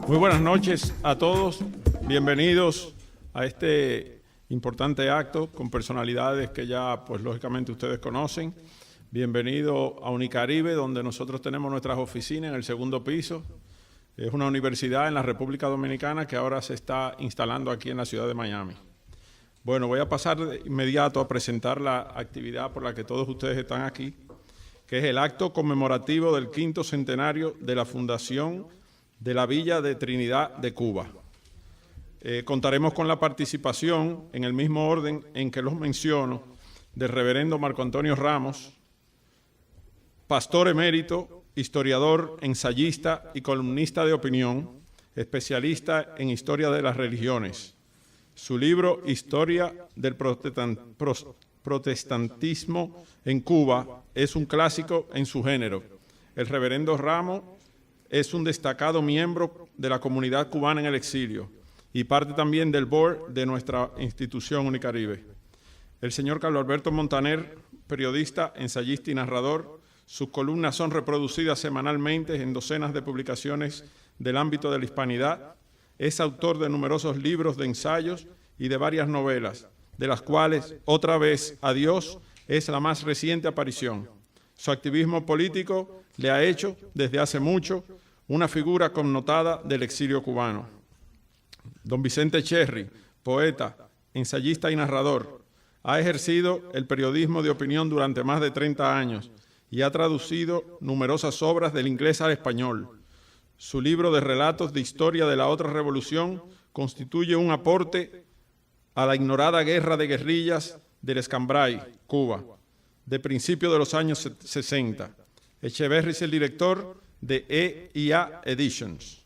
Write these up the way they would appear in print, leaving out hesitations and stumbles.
Muy buenas noches a todos. Bienvenidos a este importante acto con personalidades que ya, pues lógicamente ustedes conocen. Bienvenido a Unicaribe, donde nosotros tenemos nuestras oficinas en el segundo piso. Es una universidad en la República Dominicana que ahora se está instalando aquí en la ciudad de Miami. Bueno, voy a pasar de inmediato a presentar la actividad por la que todos ustedes están aquí, que es el acto conmemorativo del 5º centenario de la fundación de la Villa de Trinidad de Cuba. Contaremos con la participación, en el mismo orden en que los menciono, del reverendo Marco Antonio Ramos, pastor emérito, historiador, ensayista y columnista de opinión, especialista en historia de las religiones. Su libro Historia del protestantismo en Cuba es un clásico en su género. El reverendo Ramos es un destacado miembro de la comunidad cubana en el exilio y parte también del board de nuestra institución Unicaribe. El señor Carlos Alberto Montaner, periodista, ensayista y narrador, sus columnas son reproducidas semanalmente en docenas de publicaciones del ámbito de la hispanidad. Es autor de numerosos libros de ensayos y de varias novelas, de las cuales Otra vez Adiós es la más reciente aparición. Su activismo político le ha hecho, desde hace mucho, una figura connotada del exilio cubano. Don Vicente Cherry, poeta, ensayista y narrador, ha ejercido el periodismo de opinión durante más de 30 años y ha traducido numerosas obras del inglés al español. Su libro de relatos de historia de la otra revolución constituye un aporte a la ignorada guerra de guerrillas del Escambray, Cuba, de principios de los años 60. Echeverry es el director de E&A Editions.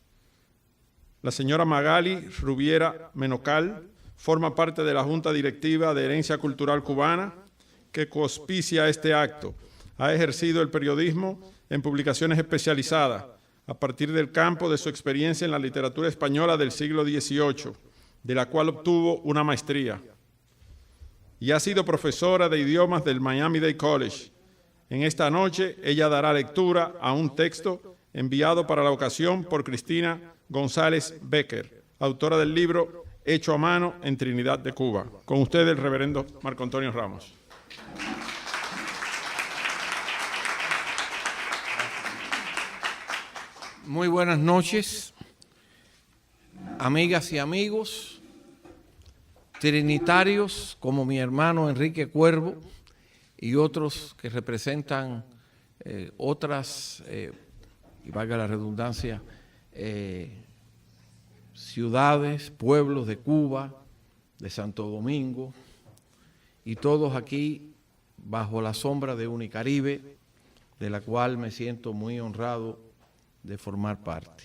La señora Magali Rubiera Menocal forma parte de la Junta Directiva de Herencia Cultural Cubana que coauspicia este acto. Ha ejercido el periodismo en publicaciones especializadas a partir del campo de su experiencia en la literatura española del siglo XVIII, de la cual obtuvo una maestría. Y ha sido profesora de idiomas del Miami-Dade College. En esta noche ella dará lectura a un texto enviado para la ocasión por Cristina González Becker, autora del libro Hecho a mano en Trinidad de Cuba. Con usted el reverendo Marco Antonio Ramos. Muy buenas noches, amigas y amigos, trinitarios como mi hermano Enrique Cuervo y otros que representan otras, y valga la redundancia, ciudades, pueblos de Cuba, de Santo Domingo, y todos aquí bajo la sombra de Unicaribe, de la cual me siento muy honrado de formar parte.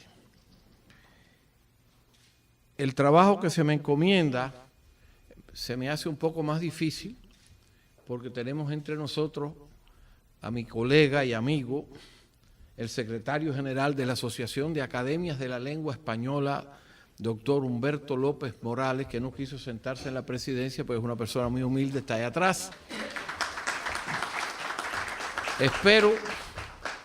El trabajo que se me encomienda se me hace un poco más difícil porque tenemos entre nosotros a mi colega y amigo, el secretario general de la Asociación de Academias de la Lengua Española, doctor Humberto López Morales, que no quiso sentarse en la presidencia porque es una persona muy humilde, está ahí atrás. Espero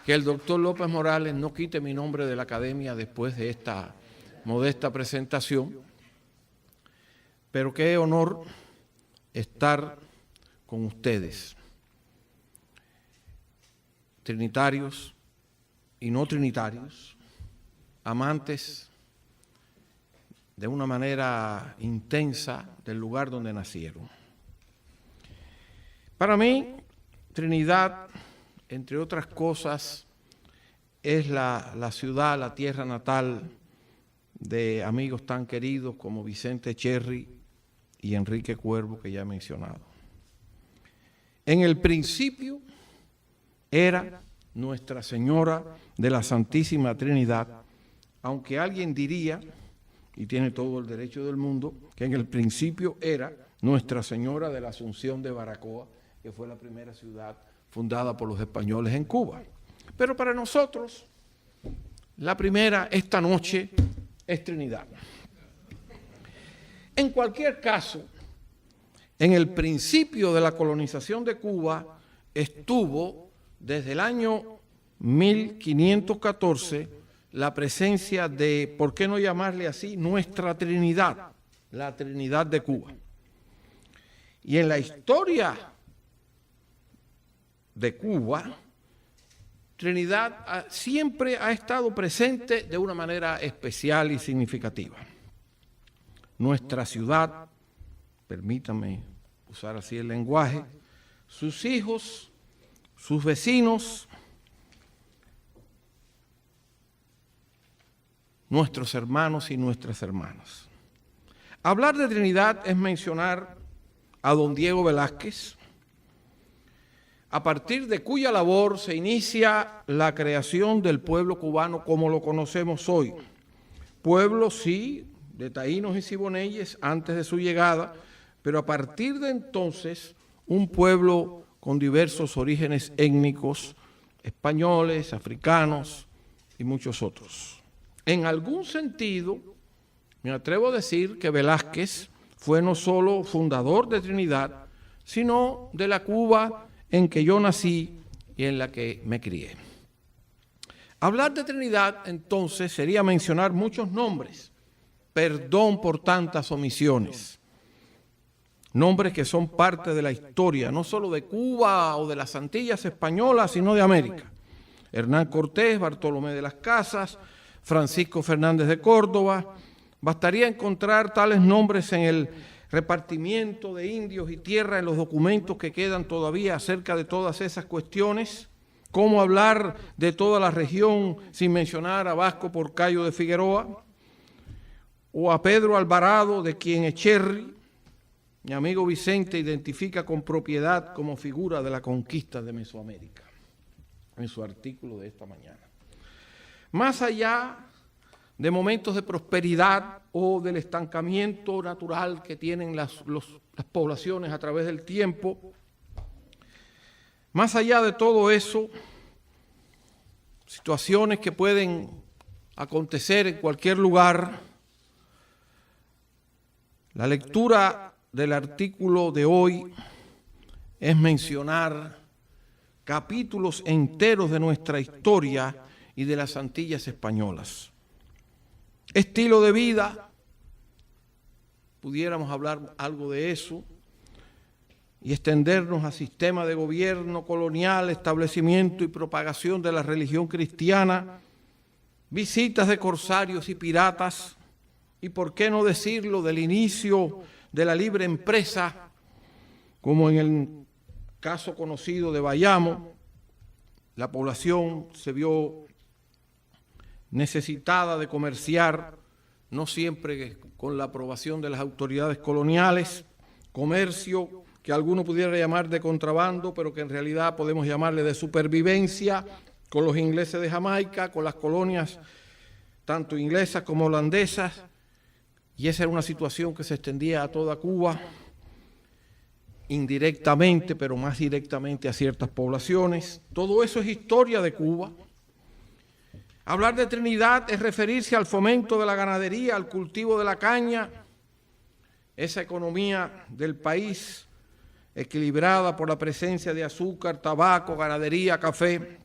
que el doctor López Morales no quite mi nombre de la academia después de esta modesta presentación, pero qué honor estar con ustedes, trinitarios y no trinitarios, amantes de una manera intensa del lugar donde nacieron. Para mí, Trinidad, entre otras cosas, es la ciudad, la tierra natal de amigos tan queridos como Vicente Cherry y Enrique Cuervo, que ya he mencionado. En el principio era Nuestra Señora de la Santísima Trinidad, aunque alguien diría, y tiene todo el derecho del mundo, que en el principio era Nuestra Señora de la Asunción de Baracoa, que fue la primera ciudad fundada por los españoles en Cuba. Pero para nosotros, la primera esta noche es Trinidad. En cualquier caso, en el principio de la colonización de Cuba estuvo desde el año 1514 la presencia de, ¿por qué no llamarle así?, nuestra Trinidad, la Trinidad de Cuba. Y en la historia de Cuba, Trinidad siempre ha estado presente de una manera especial y significativa. Nuestra ciudad, permítanme usar así el lenguaje, sus hijos, sus vecinos, nuestros hermanos y nuestras hermanas. Hablar de Trinidad es mencionar a don Diego Velázquez, a partir de cuya labor se inicia la creación del pueblo cubano como lo conocemos hoy. Pueblo, sí, de taínos y siboneyes antes de su llegada, pero a partir de entonces un pueblo con diversos orígenes étnicos, españoles, africanos y muchos otros. En algún sentido, me atrevo a decir que Velázquez fue no solo fundador de Trinidad, sino de la Cuba en que yo nací y en la que me crié. Hablar de Trinidad, entonces, sería mencionar muchos nombres. Perdón por tantas omisiones. Nombres que son parte de la historia, no solo de Cuba o de las Antillas Españolas, sino de América. Hernán Cortés, Bartolomé de las Casas, Francisco Fernández de Córdoba. Bastaría encontrar tales nombres en el repartimiento de indios y tierra en los documentos que quedan todavía acerca de todas esas cuestiones. ¿Cómo hablar de toda la región sin mencionar a Vasco Porcayo de Figueroa? O a Pedro Alvarado, de quien Echerry, mi amigo Vicente, identifica con propiedad como figura de la conquista de Mesoamérica, en su artículo de esta mañana. Más allá de momentos de prosperidad o del estancamiento natural que tienen las poblaciones a través del tiempo, más allá de todo eso, situaciones que pueden acontecer en cualquier lugar, la lectura del artículo de hoy es mencionar capítulos enteros de nuestra historia y de las Antillas Españolas. Estilo de vida, pudiéramos hablar algo de eso, y extendernos a sistema de gobierno colonial, establecimiento y propagación de la religión cristiana, visitas de corsarios y piratas, y por qué no decirlo del inicio de la libre empresa, como en el caso conocido de Bayamo. La población se vio necesitada de comerciar, no siempre con la aprobación de las autoridades coloniales, comercio que alguno pudiera llamar de contrabando, pero que en realidad podemos llamarle de supervivencia, con los ingleses de Jamaica, con las colonias tanto inglesas como holandesas, y esa era una situación que se extendía a toda Cuba, indirectamente, pero más directamente a ciertas poblaciones. Todo eso es historia de Cuba. Hablar de Trinidad es referirse al fomento de la ganadería, al cultivo de la caña, esa economía del país equilibrada por la presencia de azúcar, tabaco, ganadería, café.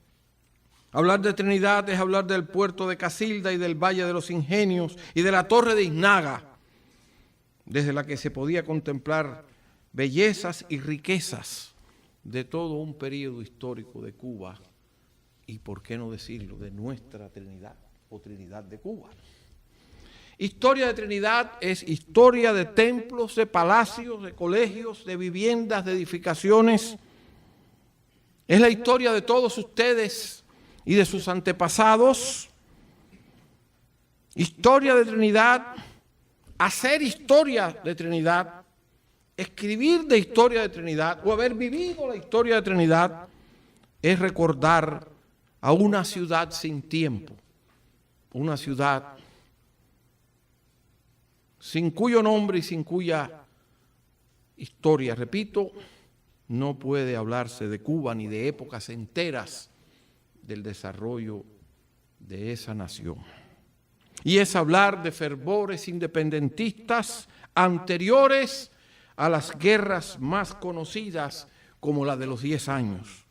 Hablar de Trinidad es hablar del puerto de Casilda y del Valle de los Ingenios y de la Torre de Iznaga, desde la que se podía contemplar bellezas y riquezas de todo un periodo histórico de Cuba y, por qué no decirlo, de nuestra Trinidad o Trinidad de Cuba. Historia de Trinidad es historia de templos, de palacios, de colegios, de viviendas, de edificaciones. Es la historia de todos ustedes y de sus antepasados. Historia de Trinidad, hacer historia de Trinidad, escribir de historia de Trinidad o haber vivido la historia de Trinidad es recordar a una ciudad sin tiempo, una ciudad sin cuyo nombre y sin cuya historia, repito, no puede hablarse de Cuba ni de épocas enteras del desarrollo de esa nación. Y es hablar de fervores independentistas anteriores a las guerras más conocidas como la de los 10 años.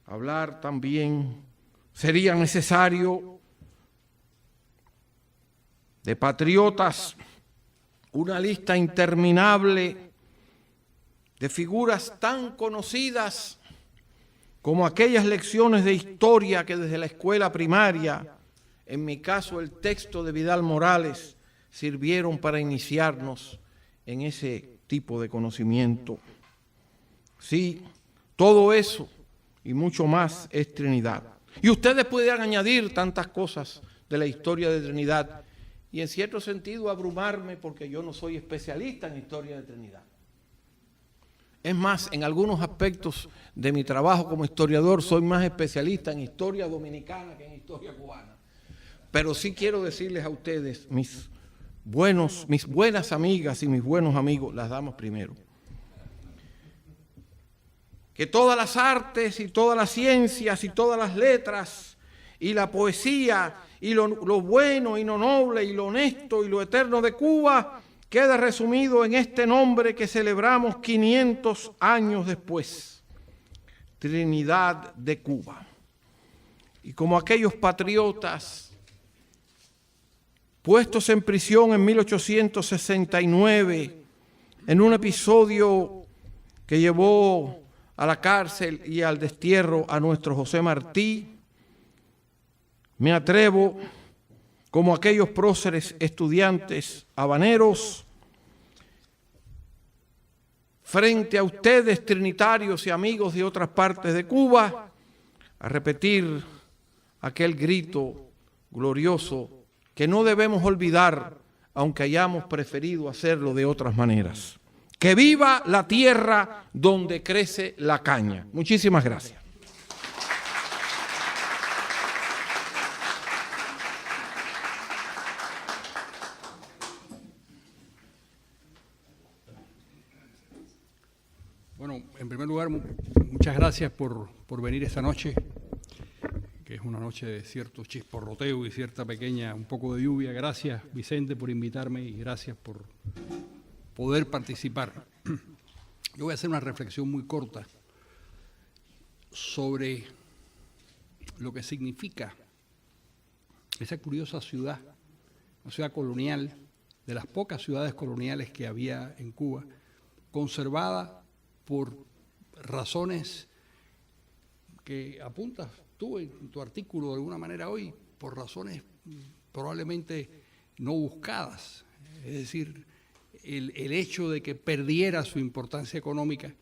Hablar también sería necesario de patriotas una lista interminable de figuras tan conocidas como aquellas lecciones de historia que desde la escuela primaria, en mi caso el texto de Vidal Morales, sirvieron para iniciarnos en ese tipo de conocimiento. Sí, todo eso y mucho más es Trinidad. Y ustedes pueden añadir tantas cosas de la historia de Trinidad y en cierto sentido abrumarme porque yo no soy especialista en historia de Trinidad. Es más, en algunos aspectos de mi trabajo como historiador soy más especialista en historia dominicana que en historia cubana. Pero sí quiero decirles a ustedes, mis buenas amigas y mis buenos amigos, las damas primero, que todas las artes y todas las ciencias y todas las letras y la poesía y lo bueno y lo noble y lo honesto y lo eterno de Cuba queda resumido en este nombre que celebramos 500 años después, Trinidad de Cuba. Y como aquellos patriotas puestos en prisión en 1869, en un episodio que llevó a la cárcel y al destierro a nuestro José Martí, me atrevo, como aquellos próceres estudiantes habaneros, frente a ustedes, trinitarios y amigos de otras partes de Cuba, a repetir aquel grito glorioso que no debemos olvidar, aunque hayamos preferido hacerlo de otras maneras. ¡Que viva la tierra donde crece la caña! Muchísimas gracias. Bueno, en primer lugar, muchas gracias por venir esta noche, que es una noche de cierto chisporroteo y cierta pequeña, un poco de lluvia. Gracias, Vicente, por invitarme y gracias por poder participar. Yo voy a hacer una reflexión muy corta sobre lo que significa esa curiosa ciudad, una ciudad colonial, de las pocas ciudades coloniales que había en Cuba, conservada por razones que apuntas tú en tu artículo de alguna manera hoy, por razones probablemente no buscadas. Es decir, el hecho de que perdiera su importancia económica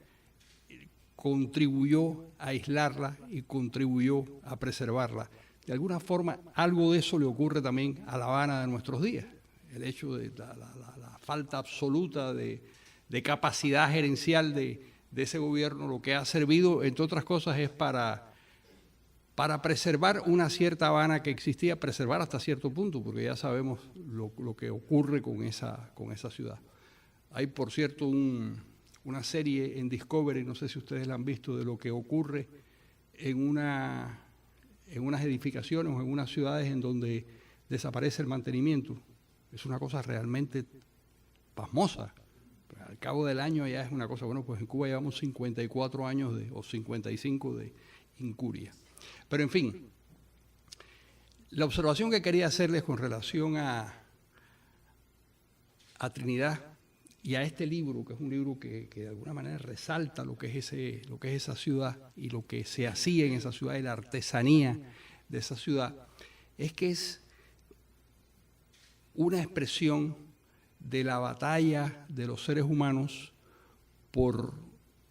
contribuyó a aislarla y contribuyó a preservarla. De alguna forma, algo de eso le ocurre también a La Habana de nuestros días. El hecho de la falta absoluta de capacidad gerencial de ese gobierno, lo que ha servido, entre otras cosas, es para preservar una cierta Habana que existía, preservar hasta cierto punto, porque ya sabemos lo que ocurre con esa ciudad. Hay, por cierto, una serie en Discovery, no sé si ustedes la han visto, de lo que ocurre en unas edificaciones o en unas ciudades en donde desaparece el mantenimiento. Es una cosa realmente pasmosa. Al cabo del año ya es una cosa, bueno, pues en Cuba llevamos 54 años o 55 de incuria. Pero en fin, la observación que quería hacerles con relación a Trinidad y a este libro, que es un libro que de alguna manera resalta lo que es esa ciudad y lo que se hacía en esa ciudad y la artesanía de esa ciudad, es que es una expresión de la batalla de los seres humanos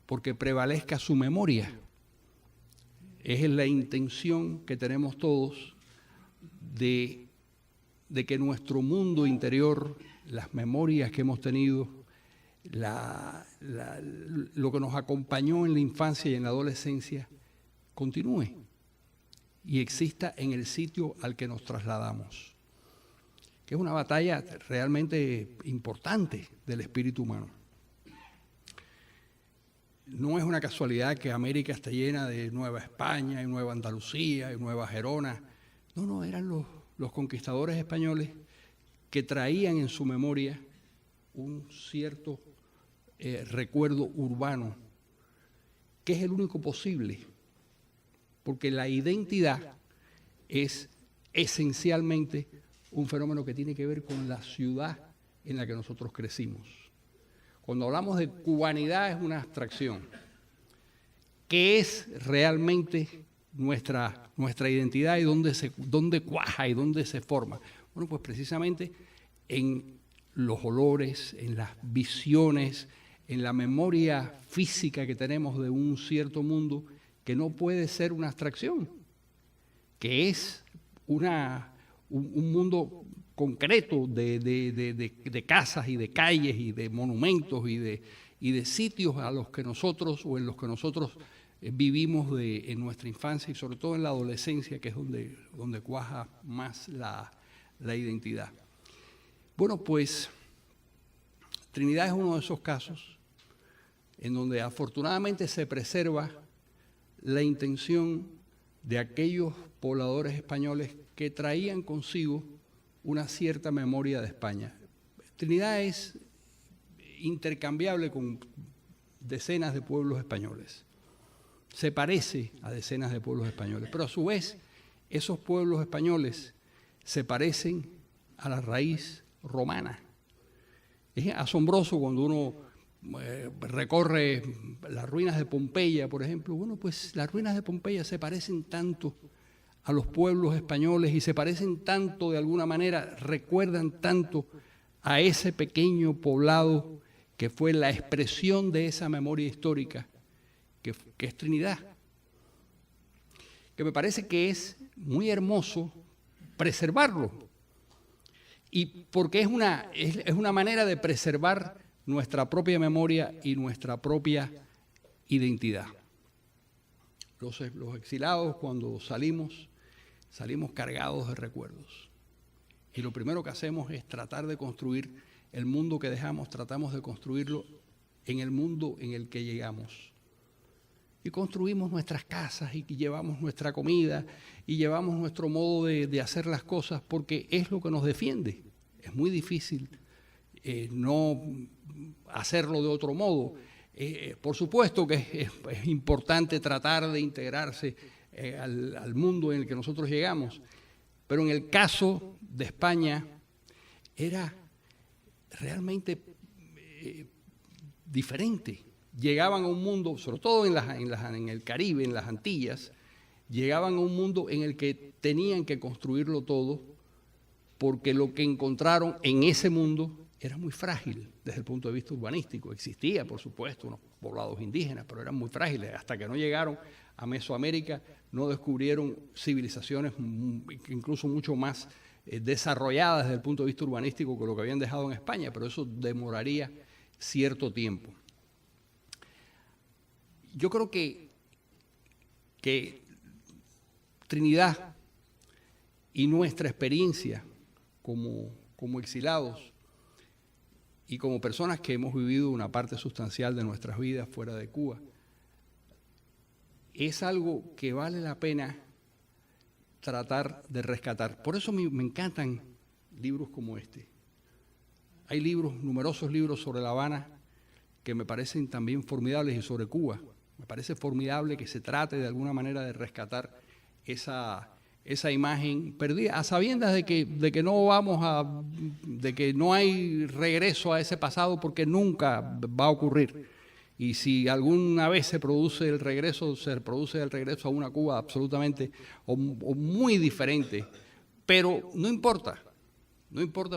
porque prevalezca su memoria. Es la intención que tenemos todos de que nuestro mundo interior, las memorias que hemos tenido, lo que nos acompañó en la infancia y en la adolescencia, continúe y exista en el sitio al que nos trasladamos, que es una batalla realmente importante del espíritu humano. No es una casualidad que América esté llena de Nueva España, y Nueva Andalucía, y Nueva Gerona. No, eran los conquistadores españoles que traían en su memoria un cierto recuerdo urbano, que es el único posible, porque la identidad es esencialmente un fenómeno que tiene que ver con la ciudad en la que nosotros crecimos. Cuando hablamos de cubanidad es una abstracción. ¿Qué es realmente nuestra identidad y dónde cuaja y dónde se forma? Bueno, pues precisamente en los olores, en las visiones, en la memoria física que tenemos de un cierto mundo que no puede ser una abstracción, que es un mundo concreto de casas y de calles y de monumentos y de sitios a los que nosotros o en los que nosotros vivimos en nuestra infancia y sobre todo en la adolescencia, que es donde cuaja más la identidad. Bueno, pues Trinidad es uno de esos casos en donde afortunadamente se preserva la intención de aquellos pobladores españoles que traían consigo una cierta memoria de España. Trinidad es intercambiable con decenas de pueblos españoles. Se parece a decenas de pueblos españoles, pero a su vez esos pueblos españoles se parecen a la raíz romana. Es asombroso cuando uno recorre las ruinas de Pompeya, por ejemplo. Bueno, pues las ruinas de Pompeya se parecen tanto a los pueblos españoles y se parecen tanto, de alguna manera, recuerdan tanto a ese pequeño poblado que fue la expresión de esa memoria histórica, que es Trinidad. Que me parece que es muy hermoso preservarlo. Y porque es una manera de preservar nuestra propia memoria y nuestra propia identidad. Los exilados, cuando salimos cargados de recuerdos. Y lo primero que hacemos es tratar de construir el mundo que dejamos, tratamos de construirlo en el mundo en el que llegamos. Y construimos nuestras casas y llevamos nuestra comida y llevamos nuestro modo de hacer las cosas porque es lo que nos defiende. Es muy difícil no hacerlo de otro modo. Por supuesto que es importante tratar de integrarse al mundo en el que nosotros llegamos, pero en el caso de España era realmente diferente. Llegaban a un mundo, sobre todo en el Caribe, en las Antillas, llegaban a un mundo en el que tenían que construirlo todo porque lo que encontraron en ese mundo era muy frágil desde el punto de vista urbanístico. Existía, por supuesto, unos poblados indígenas, pero eran muy frágiles. Hasta que no llegaron a Mesoamérica, no descubrieron civilizaciones incluso mucho más desarrolladas desde el punto de vista urbanístico que lo que habían dejado en España, pero eso demoraría cierto tiempo. Yo creo que Trinidad y nuestra experiencia como exilados y como personas que hemos vivido una parte sustancial de nuestras vidas fuera de Cuba, es algo que vale la pena tratar de rescatar. Por eso me encantan libros como este. Hay numerosos libros sobre La Habana que me parecen también formidables y sobre Cuba. Me parece formidable que se trate de alguna manera de rescatar esa imagen perdida, a sabiendas de que no hay regreso a ese pasado porque nunca va a ocurrir. Y si alguna vez se produce el regreso a una Cuba absolutamente o muy diferente, pero no importa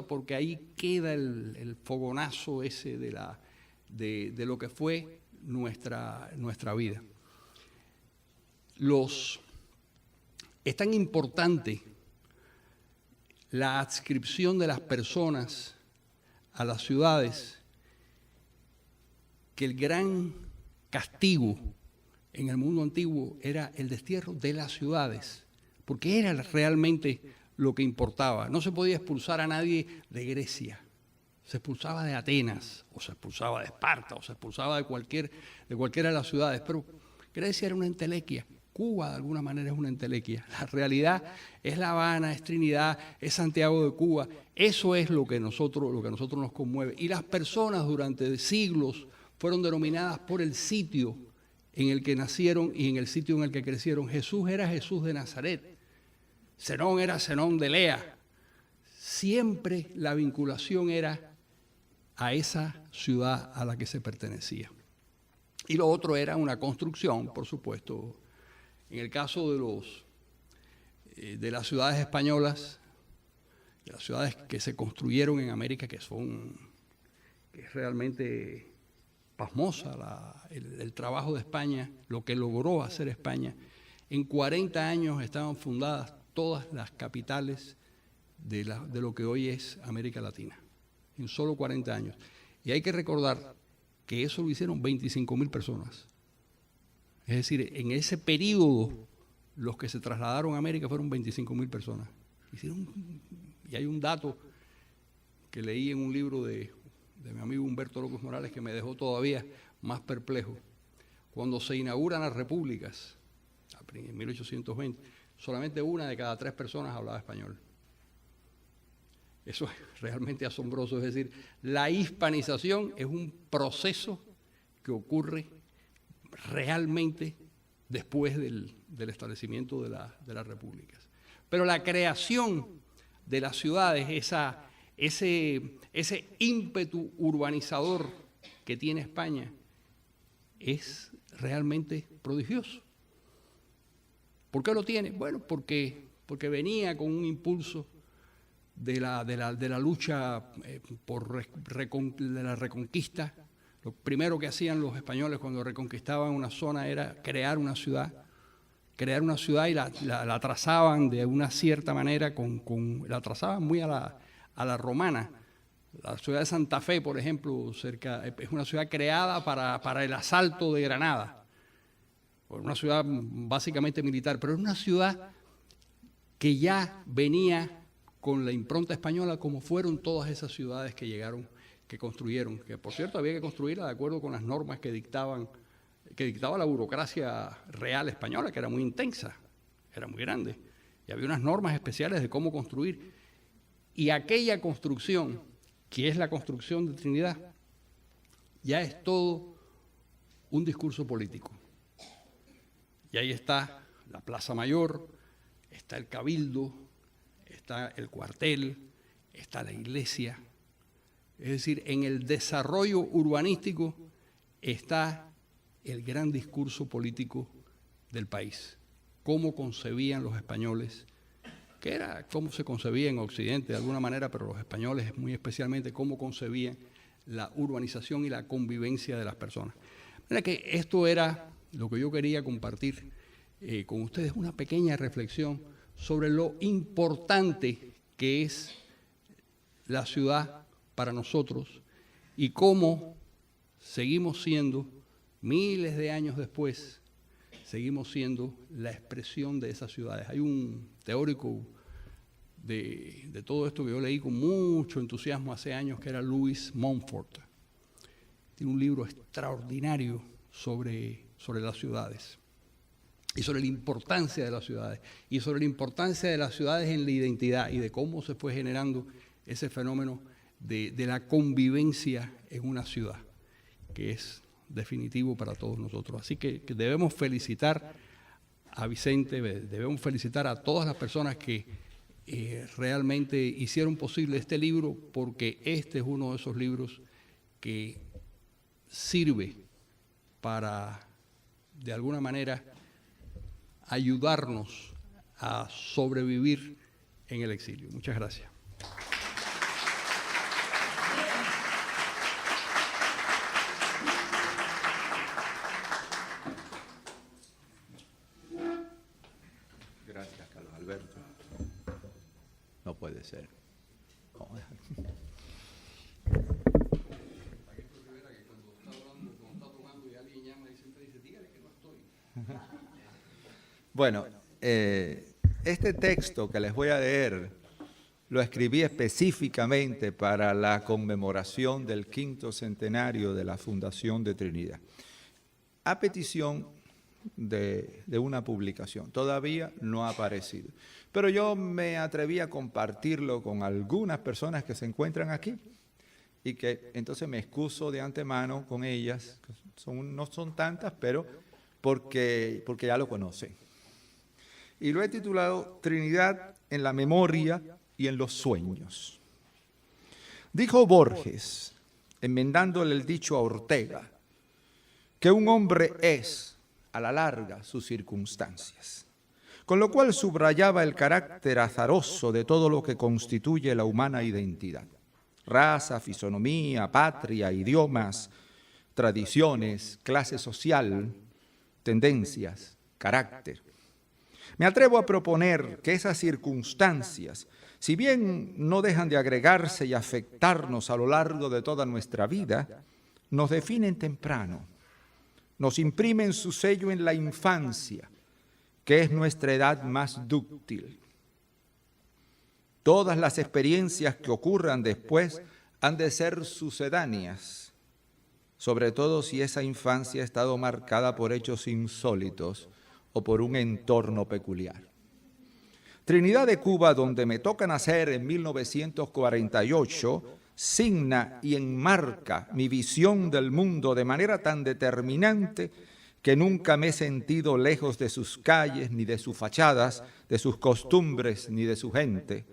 porque ahí queda el fogonazo ese de lo que fue nuestra vida. Es tan importante la adscripción de las personas a las ciudades que el gran castigo en el mundo antiguo era el destierro de las ciudades, porque era realmente lo que importaba. No se podía expulsar a nadie de Grecia, se expulsaba de Atenas, o se expulsaba de Esparta, o se expulsaba de cualquiera de las ciudades, pero Grecia era una entelequia. Cuba, de alguna manera, es una entelequia. La realidad es La Habana, es Trinidad, es Santiago de Cuba. Eso es lo que a nosotros nos conmueve. Y las personas durante siglos fueron denominadas por el sitio en el que nacieron y en el sitio en el que crecieron. Jesús era Jesús de Nazaret. Zenón era Zenón de Lea. Siempre la vinculación era a esa ciudad a la que se pertenecía. Y lo otro era una construcción, por supuesto. En el caso de las ciudades españolas, de las ciudades que se construyeron en América, que es realmente pasmosa el trabajo de España, lo que logró hacer España. En 40 años estaban fundadas todas las capitales de lo que hoy es América Latina, en solo 40 años. Y hay que recordar que eso lo hicieron 25.000 personas. Es decir, en ese periodo, los que se trasladaron a América fueron 25.000 personas. Y hay un dato que leí en un libro de mi amigo Humberto López Morales que me dejó todavía más perplejo. Cuando se inauguran las repúblicas, en 1820, solamente una de cada 3 personas hablaba español. Eso es realmente asombroso. Es decir, la hispanización es un proceso que ocurre realmente después del establecimiento de las repúblicas. Pero la creación de las ciudades, ese ímpetu urbanizador que tiene España, es realmente prodigioso. ¿Por qué lo tiene? Bueno, porque venía con un impulso de la lucha de la reconquista. Lo primero que hacían los españoles cuando reconquistaban una zona era crear una ciudad y la trazaban de una cierta manera, la trazaban muy a la romana. La ciudad de Santa Fe, por ejemplo, es una ciudad creada para el asalto de Granada. Una ciudad básicamente militar, pero es una ciudad que ya venía con la impronta española, como fueron todas esas ciudades que llegaron, que construyeron, que por cierto había que construirla de acuerdo con las normas que dictaba la burocracia real española, que era muy intensa, era muy grande, y había unas normas especiales de cómo construir. Y aquella construcción, que es la construcción de Trinidad, ya es todo un discurso político. Y ahí está la Plaza Mayor, está el Cabildo, está el cuartel, está la iglesia. Es decir, en el desarrollo urbanístico está el gran discurso político del país. Cómo concebían los españoles, que era cómo se concebía en Occidente de alguna manera, pero los españoles muy especialmente cómo concebían la urbanización y la convivencia de las personas. Mira que esto era lo que yo quería compartir con ustedes, una pequeña reflexión sobre lo importante que es la ciudad para nosotros y cómo seguimos siendo, miles de años después, seguimos siendo la expresión de esas ciudades. Hay un teórico de todo esto que yo leí con mucho entusiasmo hace años, que era Louis Montfort. Tiene un libro extraordinario sobre las ciudades y sobre la importancia de las ciudades y sobre la importancia de las ciudades en la identidad y de cómo se fue generando ese fenómeno de la convivencia en una ciudad, que es definitivo para todos nosotros. Así que debemos felicitar a Vicente, debemos felicitar a todas las personas que realmente hicieron posible este libro, porque este es uno de esos libros que sirve para, de alguna manera, ayudarnos a sobrevivir en el exilio. Muchas gracias. Gracias, Carlos Alberto. No puede ser. Bueno, este texto que les voy a leer lo escribí específicamente para la conmemoración del 5º centenario de la Fundación de Trinidad, a petición de una publicación. Todavía no ha aparecido, pero yo me atreví a compartirlo con algunas personas que se encuentran aquí y que entonces me excuso de antemano con ellas, no son tantas, pero porque ya lo conocen. y lo he titulado Trinidad en la memoria y en los sueños. Dijo Borges, enmendándole el dicho a Ortega, que un hombre es, a la larga, sus circunstancias, con lo cual subrayaba el carácter azaroso de todo lo que constituye la humana identidad: raza, fisonomía, patria, idiomas, tradiciones, clase social, tendencias, carácter. Me atrevo a proponer que esas circunstancias, si bien no dejan de agregarse y afectarnos a lo largo de toda nuestra vida, nos definen temprano, nos imprimen su sello en la infancia, que es nuestra edad más dúctil. Todas las experiencias que ocurran después han de ser sucedáneas, sobre todo si esa infancia ha estado marcada por hechos insólitos o por un entorno peculiar. Trinidad de Cuba, donde me toca nacer en 1948, signa y enmarca mi visión del mundo de manera tan determinante que nunca me he sentido lejos de sus calles, ni de sus fachadas, de sus costumbres, ni de su gente,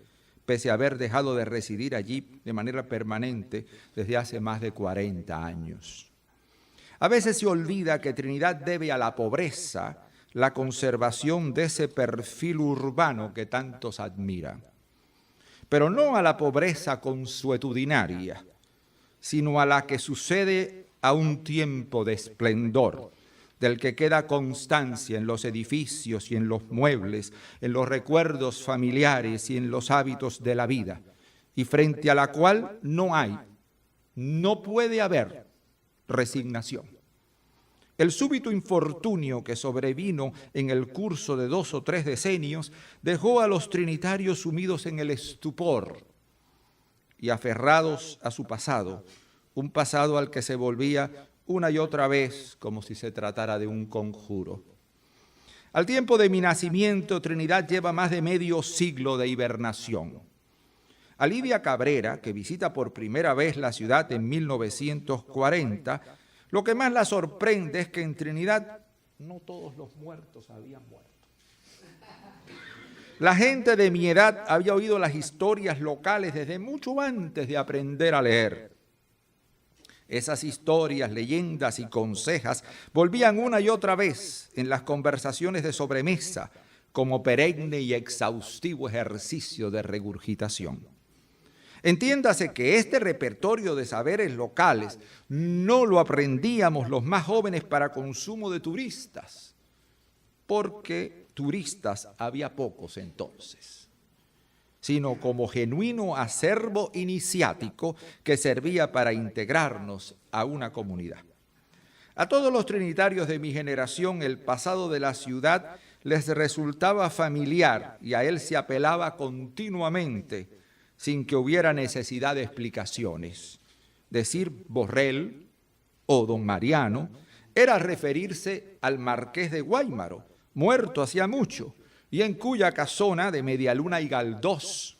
pese a haber dejado de residir allí de manera permanente desde hace más de 40 años. A veces se olvida que Trinidad debe a la pobreza la conservación de ese perfil urbano que tantos admiran, pero no a la pobreza consuetudinaria, sino a la que sucede a un tiempo de esplendor, del que queda constancia en los edificios y en los muebles, en los recuerdos familiares y en los hábitos de la vida, y frente a la cual no puede haber resignación. El súbito infortunio que sobrevino en el curso de 2 o 3 decenios dejó a los trinitarios sumidos en el estupor y aferrados a su pasado, un pasado al que se volvía una y otra vez como si se tratara de un conjuro. Al tiempo de mi nacimiento, Trinidad lleva más de medio siglo de hibernación. A Lidia Cabrera, que visita por primera vez la ciudad en 1940, lo que más la sorprende es que en Trinidad no todos los muertos habían muerto. La gente de mi edad había oído las historias locales desde mucho antes de aprender a leer. Esas historias, leyendas y consejas volvían una y otra vez en las conversaciones de sobremesa como perenne y exhaustivo ejercicio de regurgitación. Entiéndase que este repertorio de saberes locales no lo aprendíamos los más jóvenes para consumo de turistas, porque turistas había pocos entonces, sino como genuino acervo iniciático que servía para integrarnos a una comunidad. A todos los trinitarios de mi generación el pasado de la ciudad les resultaba familiar y a él se apelaba continuamente, sin que hubiera necesidad de explicaciones. Decir Borrell o don Mariano era referirse al marqués de Guáimaro, muerto hacía mucho, y en cuya casona de Medialuna y Galdós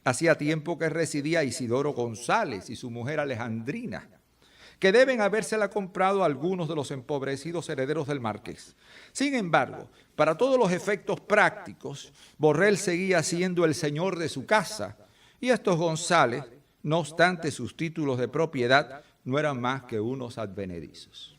hacía tiempo que residía Isidoro González y su mujer Alejandrina, que deben habérsela comprado algunos de los empobrecidos herederos del marqués. Sin embargo, para todos los efectos prácticos, Borrell seguía siendo el señor de su casa, y estos González, no obstante sus títulos de propiedad, no eran más que unos advenedizos.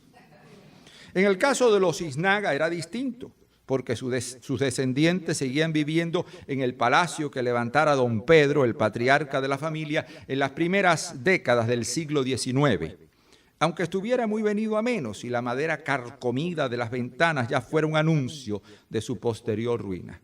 En el caso de los Iznaga era distinto, porque sus descendientes seguían viviendo en el palacio que levantara don Pedro, el patriarca de la familia, en las primeras décadas del siglo XIX, aunque estuviera muy venido a menos y la madera carcomida de las ventanas ya fuera un anuncio de su posterior ruina.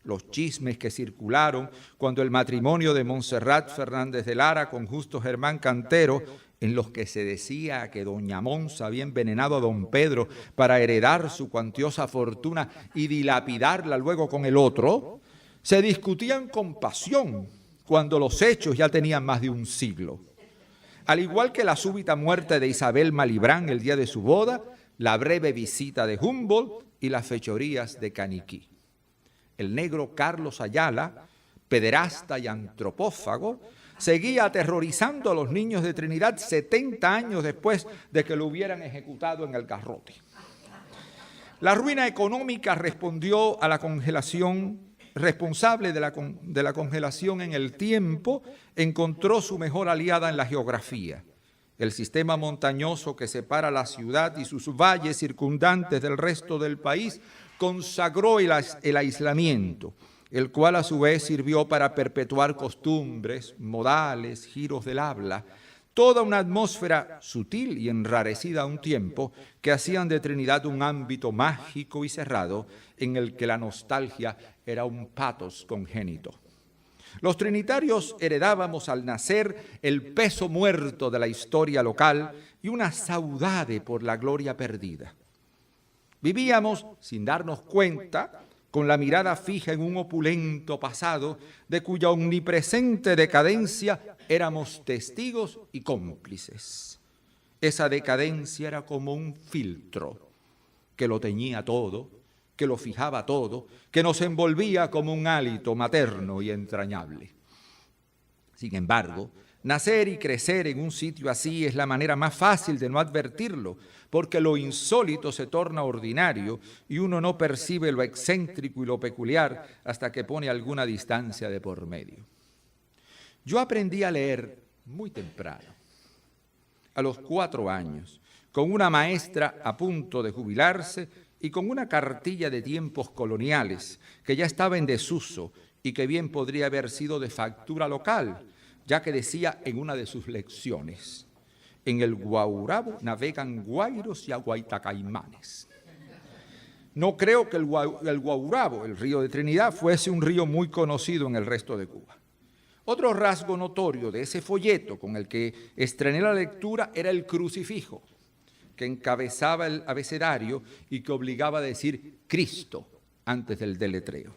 Los chismes que circularon cuando el matrimonio de Montserrat Fernández de Lara con Justo Germán Cantero, en los que se decía que doña Monza había envenenado a don Pedro para heredar su cuantiosa fortuna y dilapidarla luego con el otro, se discutían con pasión cuando los hechos ya tenían más de un siglo. Al igual que la súbita muerte de Isabel Malibrán el día de su boda, la breve visita de Humboldt y las fechorías de Caniquí. El negro Carlos Ayala, pederasta y antropófago, seguía aterrorizando a los niños de Trinidad 70 años después de que lo hubieran ejecutado en el garrote. La ruina económica respondió a la congelación, responsable de la congelación en el tiempo, encontró su mejor aliada en la geografía. El sistema montañoso que separa la ciudad y sus valles circundantes del resto del país consagró el aislamiento, el cual a su vez sirvió para perpetuar costumbres, modales, giros del habla, toda una atmósfera sutil y enrarecida a un tiempo que hacían de Trinidad un ámbito mágico y cerrado en el que la nostalgia era un pathos congénito. Los trinitarios heredábamos al nacer el peso muerto de la historia local y una saudade por la gloria perdida. Vivíamos, sin darnos cuenta, con la mirada fija en un opulento pasado de cuya omnipresente decadencia éramos testigos y cómplices. Esa decadencia era como un filtro que lo teñía todo, que lo fijaba todo, que nos envolvía como un hálito materno y entrañable. Sin embargo, nacer y crecer en un sitio así es la manera más fácil de no advertirlo, porque lo insólito se torna ordinario y uno no percibe lo excéntrico y lo peculiar hasta que pone alguna distancia de por medio. Yo aprendí a leer muy temprano, a los 4 años, con una maestra a punto de jubilarse y con una cartilla de tiempos coloniales que ya estaba en desuso y que bien podría haber sido de factura local, ya que decía en una de sus lecciones: en el Guaurabo navegan guairos y aguaitacaimanes. No creo que el Guaurabo, el río de Trinidad, fuese un río muy conocido en el resto de Cuba. Otro rasgo notorio de ese folleto con el que estrené la lectura era el crucifijo, que encabezaba el abecedario y que obligaba a decir Cristo antes del deletreo.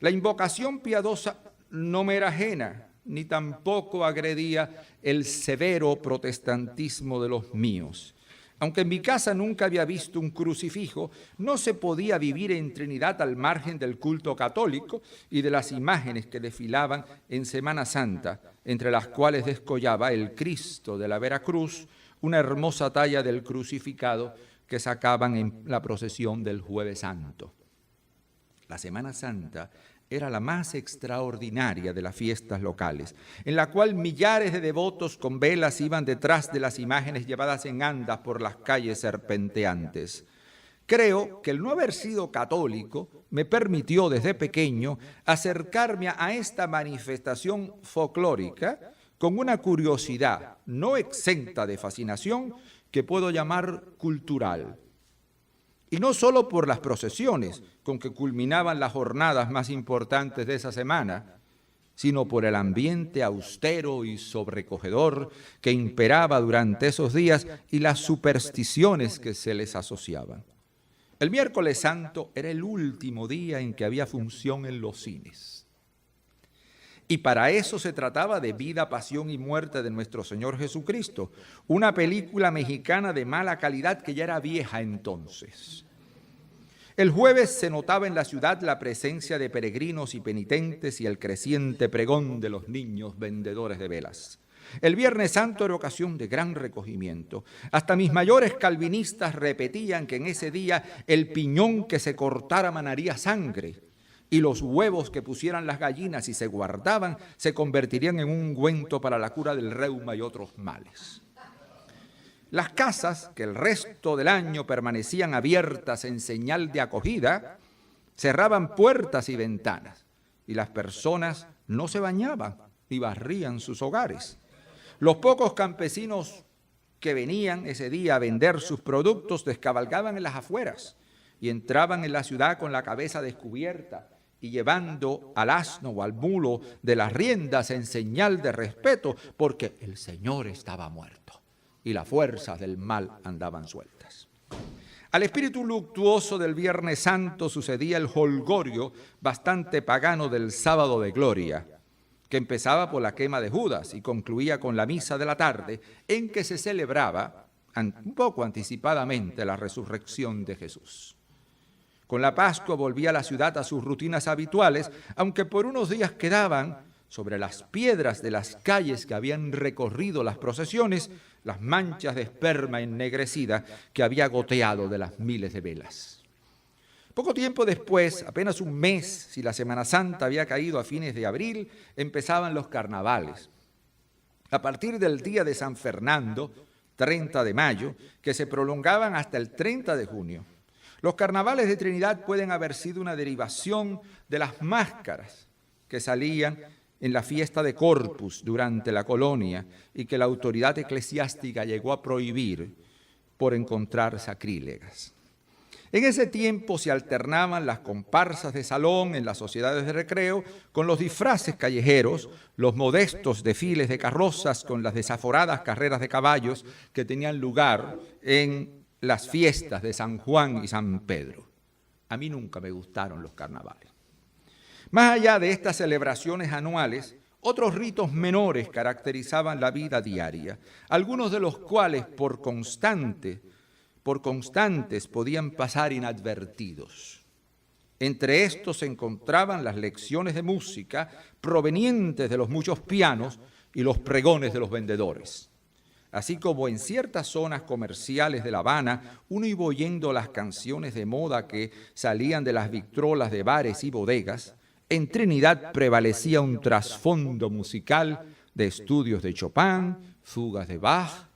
La invocación piadosa no me era ajena, ni tampoco agredía el severo protestantismo de los míos. Aunque en mi casa nunca había visto un crucifijo, no se podía vivir en Trinidad al margen del culto católico y de las imágenes que desfilaban en Semana Santa, entre las cuales descollaba el Cristo de la Veracruz, una hermosa talla del crucificado que sacaban en la procesión del Jueves Santo. La Semana Santa era la más extraordinaria de las fiestas locales, en la cual millares de devotos con velas iban detrás de las imágenes llevadas en andas por las calles serpenteantes. Creo que el no haber sido católico me permitió desde pequeño acercarme a esta manifestación folclórica con una curiosidad no exenta de fascinación que puedo llamar cultural. Y no solo por las procesiones con que culminaban las jornadas más importantes de esa semana, sino por el ambiente austero y sobrecogedor que imperaba durante esos días y las supersticiones que se les asociaban. El miércoles santo era el último día en que había función en los cines. Y para eso se trataba de Vida, Pasión y Muerte de nuestro Señor Jesucristo, una película mexicana de mala calidad que ya era vieja entonces. El jueves se notaba en la ciudad la presencia de peregrinos y penitentes y el creciente pregón de los niños vendedores de velas. El Viernes Santo era ocasión de gran recogimiento. Hasta mis mayores calvinistas repetían que en ese día el piñón que se cortara manaría sangre y los huevos que pusieran las gallinas y se guardaban se convertirían en un ungüento para la cura del reuma y otros males. Las casas, que el resto del año permanecían abiertas en señal de acogida, cerraban puertas y ventanas, y las personas no se bañaban ni barrían sus hogares. Los pocos campesinos que venían ese día a vender sus productos descabalgaban en las afueras y entraban en la ciudad con la cabeza descubierta y llevando al asno o al mulo de las riendas en señal de respeto, porque el Señor estaba muerto y las fuerzas del mal andaban sueltas. Al espíritu luctuoso del Viernes Santo sucedía el jolgorio bastante pagano del Sábado de Gloria, que empezaba por la quema de Judas y concluía con la misa de la tarde, en que se celebraba un poco anticipadamente la resurrección de Jesús. Con la Pascua volvía la ciudad a sus rutinas habituales, aunque por unos días quedaban sobre las piedras de las calles que habían recorrido las procesiones las manchas de esperma ennegrecida que había goteado de las miles de velas. Poco tiempo después, apenas un mes, si la Semana Santa había caído a fines de abril, empezaban los carnavales. A partir del día de San Fernando, 30 de mayo, que se prolongaban hasta el 30 de junio. Los carnavales de Trinidad pueden haber sido una derivación de las máscaras que salían en la fiesta de Corpus durante la colonia y que la autoridad eclesiástica llegó a prohibir por encontrar sacrílegas. En ese tiempo se alternaban las comparsas de salón en las sociedades de recreo con los disfraces callejeros, los modestos desfiles de carrozas con las desaforadas carreras de caballos que tenían lugar en las fiestas de San Juan y San Pedro. A mí nunca me gustaron los carnavales. Más allá de estas celebraciones anuales, otros ritos menores caracterizaban la vida diaria, algunos de los cuales por constantes podían pasar inadvertidos. Entre estos se encontraban las lecciones de música provenientes de los muchos pianos y los pregones de los vendedores. Así como en ciertas zonas comerciales de La Habana, uno iba oyendo las canciones de moda que salían de las victrolas de bares y bodegas, en Trinidad prevalecía un trasfondo musical de estudios de Chopin, fugas de Bach,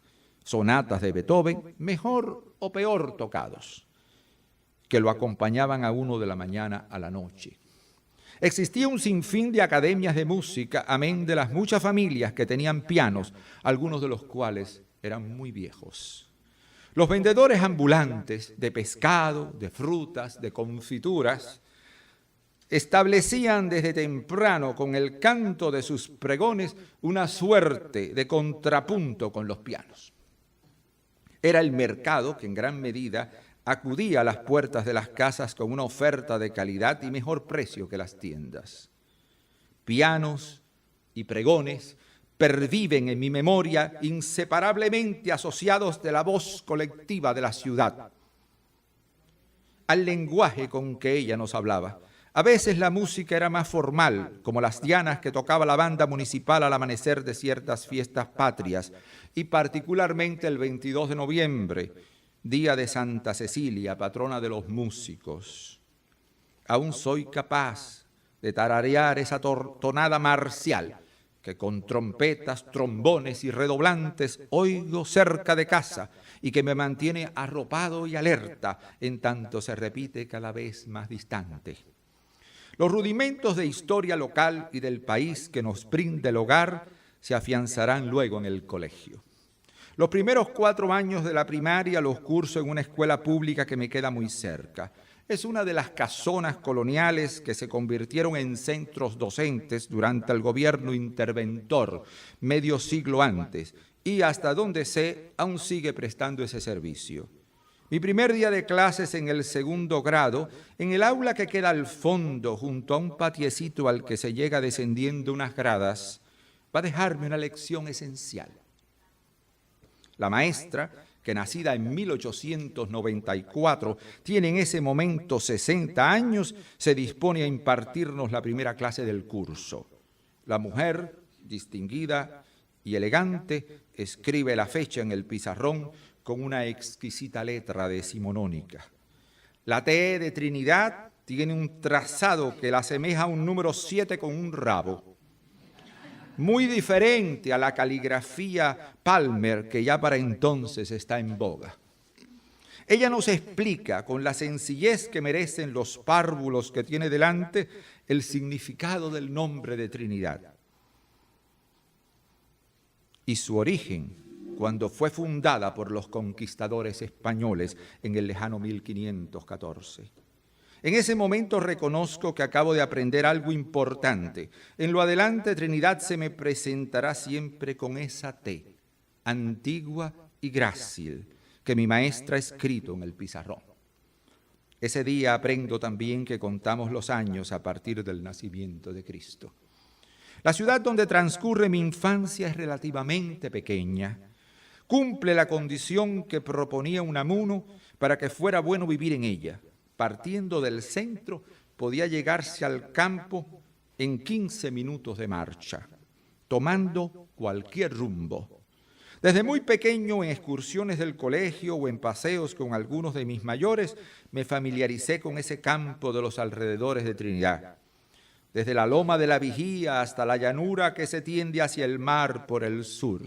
sonatas de Beethoven, mejor o peor tocados, que lo acompañaban a uno de la mañana a la noche. Existía un sinfín de academias de música, amén de las muchas familias que tenían pianos, algunos de los cuales eran muy viejos. Los vendedores ambulantes de pescado, de frutas, de confituras, establecían desde temprano con el canto de sus pregones una suerte de contrapunto con los pianos. Era el mercado que en gran medida acudía a las puertas de las casas con una oferta de calidad y mejor precio que las tiendas. Pianos y pregones perviven en mi memoria inseparablemente asociados de la voz colectiva de la ciudad, al lenguaje con que ella nos hablaba. A veces la música era más formal, como las dianas que tocaba la banda municipal al amanecer de ciertas fiestas patrias, y particularmente el 22 de noviembre, día de Santa Cecilia, patrona de los músicos. Aún soy capaz de tararear esa tonada marcial que con trompetas, trombones y redoblantes oigo cerca de casa y que me mantiene arropado y alerta en tanto se repite cada vez más distante. Los rudimentos de historia local y del país que nos brinda el hogar se afianzarán luego en el colegio. Los primeros 4 años de la primaria los curso en una escuela pública que me queda muy cerca. Es una de las casonas coloniales que se convirtieron en centros docentes durante el gobierno interventor, medio siglo antes, y hasta donde sé, aún sigue prestando ese servicio. Mi primer día de clases en el 2º grado, en el aula que queda al fondo, junto a un patiecito al que se llega descendiendo unas gradas, va a dejarme una lección esencial. La maestra, que nacida en 1894, tiene en ese momento 60 años, se dispone a impartirnos la primera clase del curso. La mujer, distinguida y elegante, escribe la fecha en el pizarrón con una exquisita letra decimonónica. La T de Trinidad tiene un trazado que la asemeja a un número 7 con un rabo, muy diferente a la caligrafía Palmer que ya para entonces está en boga. Ella nos explica con la sencillez que merecen los párvulos que tiene delante el significado del nombre de Trinidad y su origen cuando fue fundada por los conquistadores españoles en el lejano 1514. En ese momento reconozco que acabo de aprender algo importante. En lo adelante, Trinidad se me presentará siempre con esa T, antigua y grácil, que mi maestra ha escrito en el pizarrón. Ese día aprendo también que contamos los años a partir del nacimiento de Cristo. La ciudad donde transcurre mi infancia es relativamente pequeña. Cumple la condición que proponía Unamuno para que fuera bueno vivir en ella. Partiendo del centro, podía llegarse al campo en 15 minutos de marcha, tomando cualquier rumbo. Desde muy pequeño, en excursiones del colegio o en paseos con algunos de mis mayores, me familiaricé con ese campo de los alrededores de Trinidad. Desde la Loma de la Vigía hasta la llanura que se tiende hacia el mar por el sur,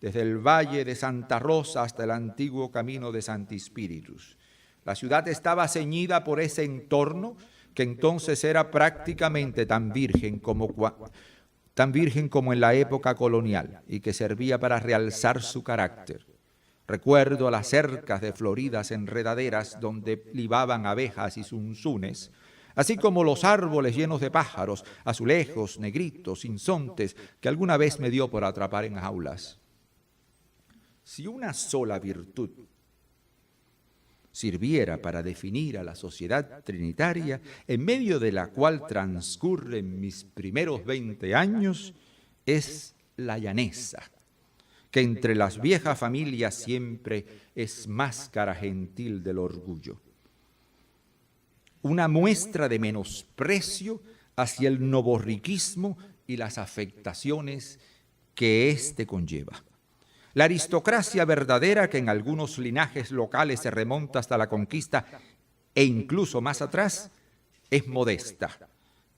desde el Valle de Santa Rosa hasta el antiguo camino de Santi Spíritus. La ciudad estaba ceñida por ese entorno que entonces era prácticamente tan virgen como en la época colonial y que servía para realzar su carácter. Recuerdo las cercas de floridas enredaderas donde libaban abejas y zunzunes, así como los árboles llenos de pájaros, azulejos, negritos, insontes, que alguna vez me dio por atrapar en jaulas. Si una sola virtud sirviera para definir a la sociedad trinitaria, en medio de la cual transcurren mis primeros 20 años, es la llaneza, que entre las viejas familias siempre es máscara gentil del orgullo. Una muestra de menosprecio hacia el novorriquismo y las afectaciones que éste conlleva. La aristocracia verdadera, que en algunos linajes locales se remonta hasta la conquista e incluso más atrás, es modesta,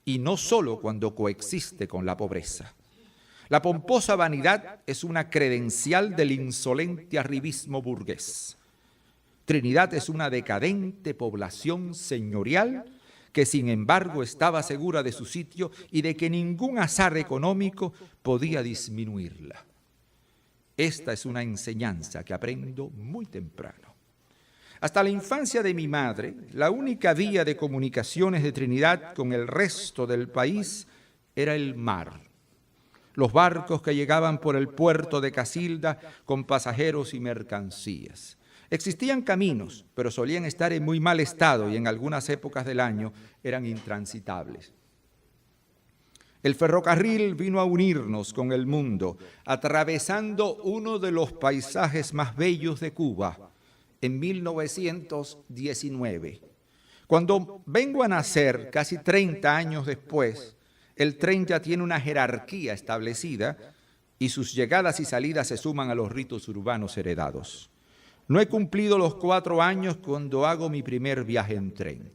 y no solo cuando coexiste con la pobreza. La pomposa vanidad es una credencial del insolente arribismo burgués. Trinidad es una decadente población señorial que sin embargo estaba segura de su sitio y de que ningún azar económico podía disminuirla. Esta es una enseñanza que aprendo muy temprano. Hasta la infancia de mi madre, la única vía de comunicaciones de Trinidad con el resto del país era el mar. Los barcos que llegaban por el puerto de Casilda con pasajeros y mercancías. Existían caminos, pero solían estar en muy mal estado y en algunas épocas del año eran intransitables. El ferrocarril vino a unirnos con el mundo, atravesando uno de los paisajes más bellos de Cuba en 1919. Cuando vengo a nacer, casi 30 años después, el tren ya tiene una jerarquía establecida y sus llegadas y salidas se suman a los ritos urbanos heredados. No he cumplido los 4 años cuando hago mi primer viaje en tren.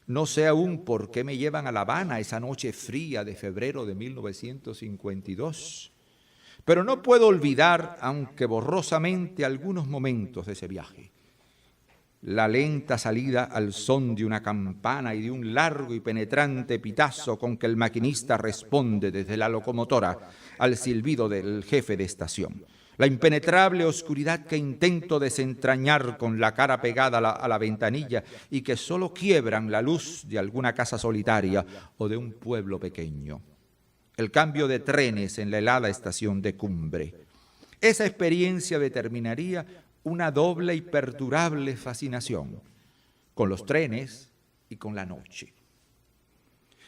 No sé aún por qué me llevan a La Habana esa noche fría de febrero de 1952, pero no puedo olvidar, aunque borrosamente, algunos momentos de ese viaje. La lenta salida al son de una campana y de un largo y penetrante pitazo con que el maquinista responde desde la locomotora al silbido del jefe de estación. La impenetrable oscuridad que intento desentrañar con la cara pegada a la ventanilla y que solo quiebran la luz de alguna casa solitaria o de un pueblo pequeño. El cambio de trenes en la helada estación de Cumbre. Esa experiencia determinaría una doble y perdurable fascinación con los trenes y con la noche.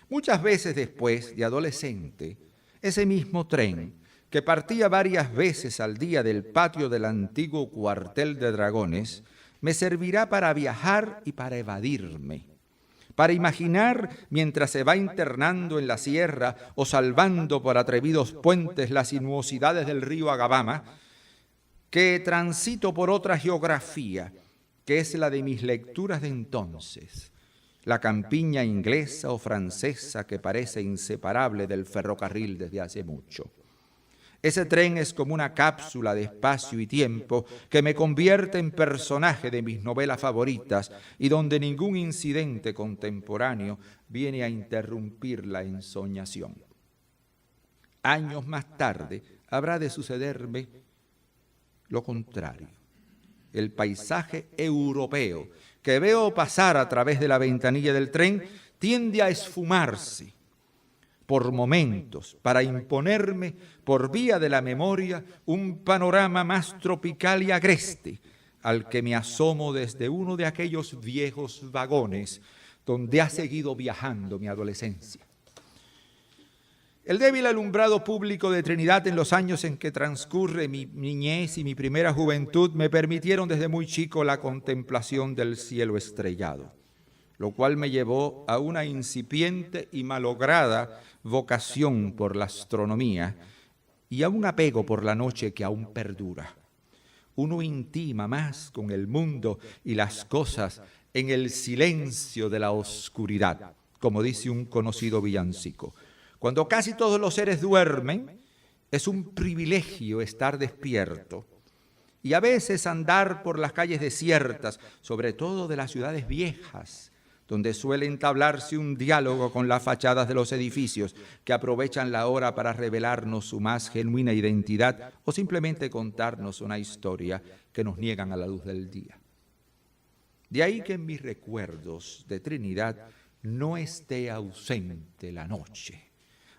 Muchas veces después, de adolescente, ese mismo tren que partía varias veces al día del patio del antiguo cuartel de dragones, me servirá para viajar y para evadirme, para imaginar mientras se va internando en la sierra o salvando por atrevidos puentes las sinuosidades del río Agabama, que transito por otra geografía, que es la de mis lecturas de entonces, la campiña inglesa o francesa que parece inseparable del ferrocarril desde hace mucho. Ese tren es como una cápsula de espacio y tiempo que me convierte en personaje de mis novelas favoritas y donde ningún incidente contemporáneo viene a interrumpir la ensoñación. Años más tarde habrá de sucederme lo contrario. El paisaje europeo que veo pasar a través de la ventanilla del tren tiende a esfumarse por momentos, para imponerme por vía de la memoria un panorama más tropical y agreste, al que me asomo desde uno de aquellos viejos vagones donde ha seguido viajando mi adolescencia. El débil alumbrado público de Trinidad en los años en que transcurre mi niñez y mi primera juventud me permitieron desde muy chico la contemplación del cielo estrellado, lo cual me llevó a una incipiente y malograda vocación por la astronomía y a un apego por la noche que aún perdura. Uno intima más con el mundo y las cosas en el silencio de la oscuridad, como dice un conocido villancico. Cuando casi todos los seres duermen, es un privilegio estar despierto y a veces andar por las calles desiertas, sobre todo de las ciudades viejas, donde suele entablarse un diálogo con las fachadas de los edificios que aprovechan la hora para revelarnos su más genuina identidad o simplemente contarnos una historia que nos niegan a la luz del día. De ahí que en mis recuerdos de Trinidad no esté ausente la noche.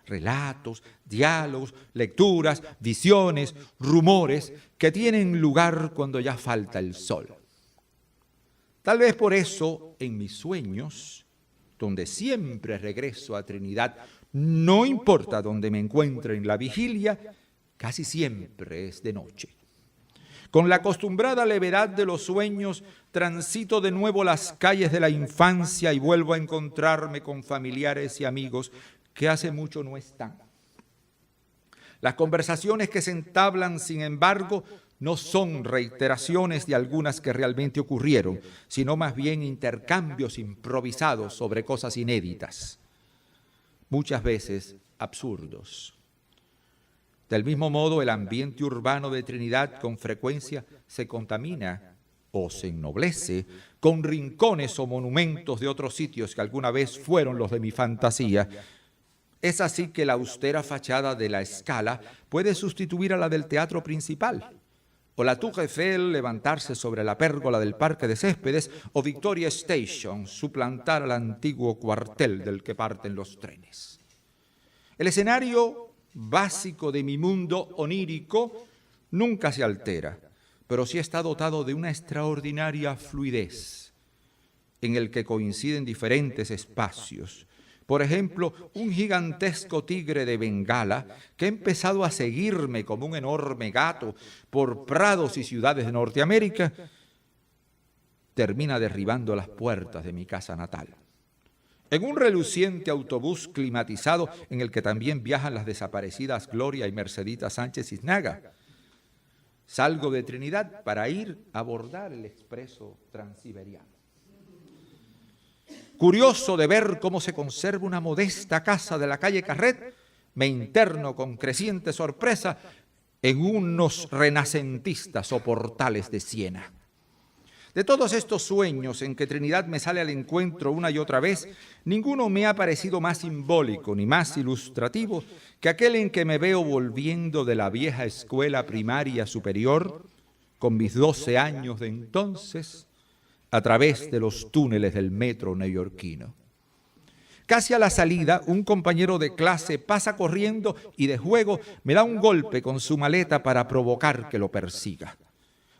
Relatos, diálogos, lecturas, visiones, rumores que tienen lugar cuando ya falta el sol. Tal vez por eso, en mis sueños, donde siempre regreso a Trinidad, no importa dónde me encuentre en la vigilia, casi siempre es de noche. Con la acostumbrada levedad de los sueños, transito de nuevo las calles de la infancia y vuelvo a encontrarme con familiares y amigos que hace mucho no están. Las conversaciones que se entablan, sin embargo, no son reiteraciones de algunas que realmente ocurrieron, sino más bien intercambios improvisados sobre cosas inéditas, muchas veces absurdos. Del mismo modo, el ambiente urbano de Trinidad con frecuencia se contamina o se ennoblece con rincones o monumentos de otros sitios que alguna vez fueron los de mi fantasía. Es así que la austera fachada de la Scala puede sustituir a la del teatro principal, o la Tour Eiffel levantarse sobre la pérgola del Parque de Céspedes, o Victoria Station suplantar al antiguo cuartel del que parten los trenes. El escenario básico de mi mundo onírico nunca se altera, pero sí está dotado de una extraordinaria fluidez en el que coinciden diferentes espacios. Por ejemplo, un gigantesco tigre de Bengala que ha empezado a seguirme como un enorme gato por prados y ciudades de Norteamérica, termina derribando las puertas de mi casa natal. En un reluciente autobús climatizado en el que también viajan las desaparecidas Gloria y Mercedita Sánchez Iznaga, salgo de Trinidad para ir a abordar el expreso transiberiano. Curioso de ver cómo se conserva una modesta casa de la calle Carret, me interno con creciente sorpresa en unos renacentistas soportales de Siena. De todos estos sueños en que Trinidad me sale al encuentro una y otra vez, ninguno me ha parecido más simbólico ni más ilustrativo que aquel en que me veo volviendo de la vieja escuela primaria superior, con mis 12 años de entonces, a través de los túneles del metro neoyorquino. Casi a la salida, un compañero de clase pasa corriendo y de juego me da un golpe con su maleta para provocar que lo persiga.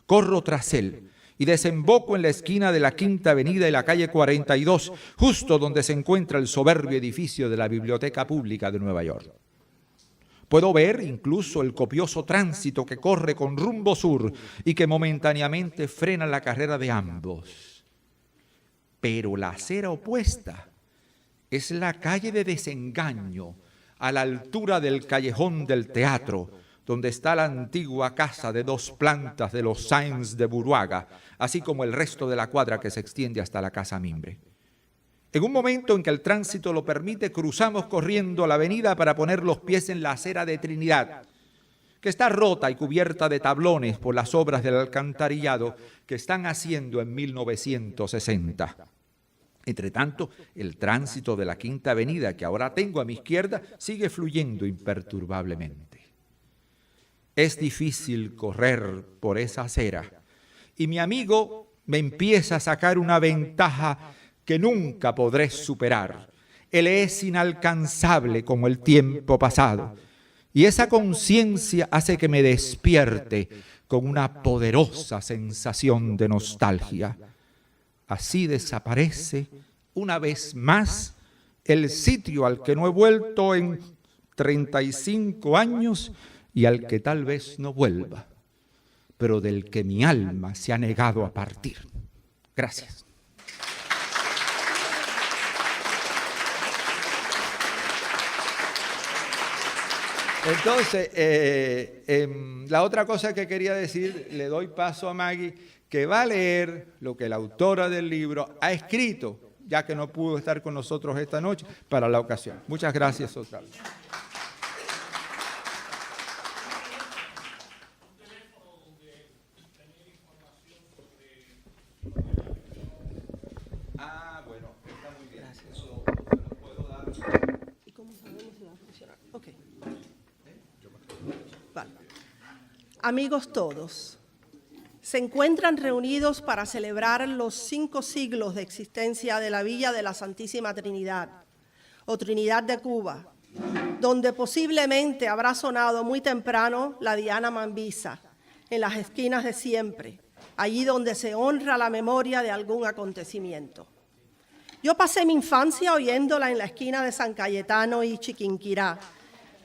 Corro tras él y desemboco en la esquina de la Quinta Avenida y la calle 42, justo donde se encuentra el soberbio edificio de la Biblioteca Pública de Nueva York. Puedo ver incluso el copioso tránsito que corre con rumbo sur y que momentáneamente frena la carrera de ambos. Pero la acera opuesta es la calle de Desengaño, a la altura del callejón del teatro, donde está la antigua casa de 2 plantas de los Sáenz de Buruaga, así como el resto de la cuadra que se extiende hasta la Casa Mimbre. En un momento en que el tránsito lo permite, cruzamos corriendo la avenida para poner los pies en la acera de Trinidad, que está rota y cubierta de tablones por las obras del alcantarillado que están haciendo en 1960. Entre tanto, el tránsito de la Quinta Avenida, que ahora tengo a mi izquierda, sigue fluyendo imperturbablemente. Es difícil correr por esa acera y mi amigo me empieza a sacar una ventaja que nunca podré superar. Él es inalcanzable como el tiempo pasado y esa conciencia hace que me despierte con una poderosa sensación de nostalgia. Así desaparece una vez más el sitio al que no he vuelto en 35 años y al que tal vez no vuelva, pero del que mi alma se ha negado a partir. Gracias. Entonces, la otra cosa que quería decir, le doy paso a Maggie, que va a leer lo que la autora del libro ha escrito, ya que no pudo estar con nosotros esta noche, para la ocasión. Muchas gracias otra vez. Ah, bueno, está muy bien. Eso se lo puedo dar. ¿Y cómo sabemos si va a funcionar? Ok. Vale. Amigos todos, se encuentran reunidos para celebrar los 5 siglos de existencia de la Villa de la Santísima Trinidad, o Trinidad de Cuba, donde posiblemente habrá sonado muy temprano la Diana Mambisa, en las esquinas de siempre, allí donde se honra la memoria de algún acontecimiento. Yo pasé mi infancia oyéndola en la esquina de San Cayetano y Chiquinquirá,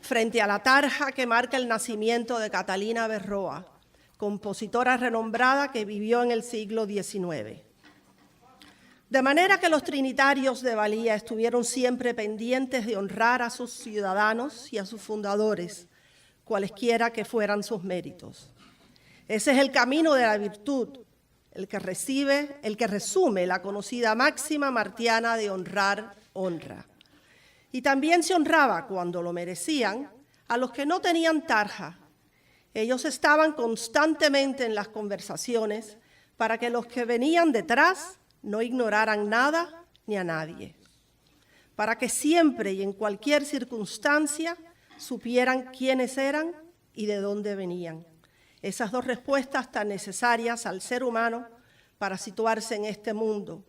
frente a la tarja que marca el nacimiento de Catalina Berroa, compositora renombrada que vivió en el siglo XIX. De manera que los trinitarios de Valía estuvieron siempre pendientes de honrar a sus ciudadanos y a sus fundadores, cualesquiera que fueran sus méritos. Ese es el camino de la virtud, el que resume la conocida máxima martiana de honrar, honra. Y también se honraba, cuando lo merecían, a los que no tenían tarja. Ellos estaban constantemente en las conversaciones para que los que venían detrás no ignoraran nada ni a nadie, para que siempre y en cualquier circunstancia supieran quiénes eran y de dónde venían. Esas 2 respuestas tan necesarias al ser humano para situarse en este mundo,